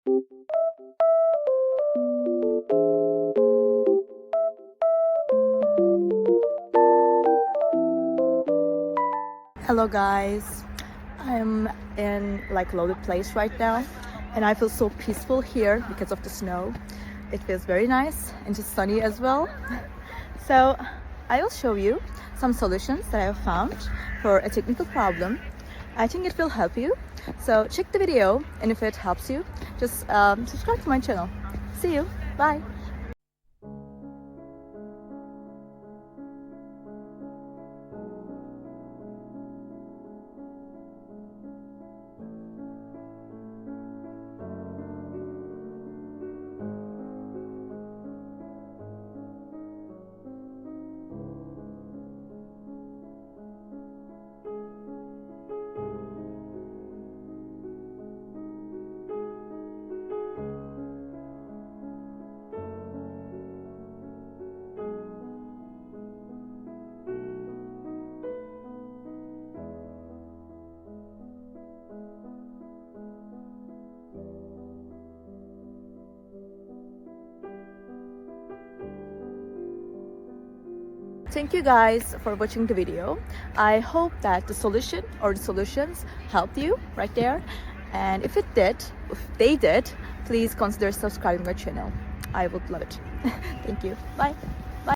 Hello guys, I'm in like loaded place right now and I feel so peaceful here because of the snow. It feels very nice and just sunny as well. So I will show you some solutions that I have found for a technical problem. I think it will help you. So check the video, and if it helps you, just subscribe to my channel. See you. Bye. Thank you guys for watching the video. I hope that the solution or the solutions helped you right there. And if they did, please consider subscribing my channel. I would love it. Thank you. Bye.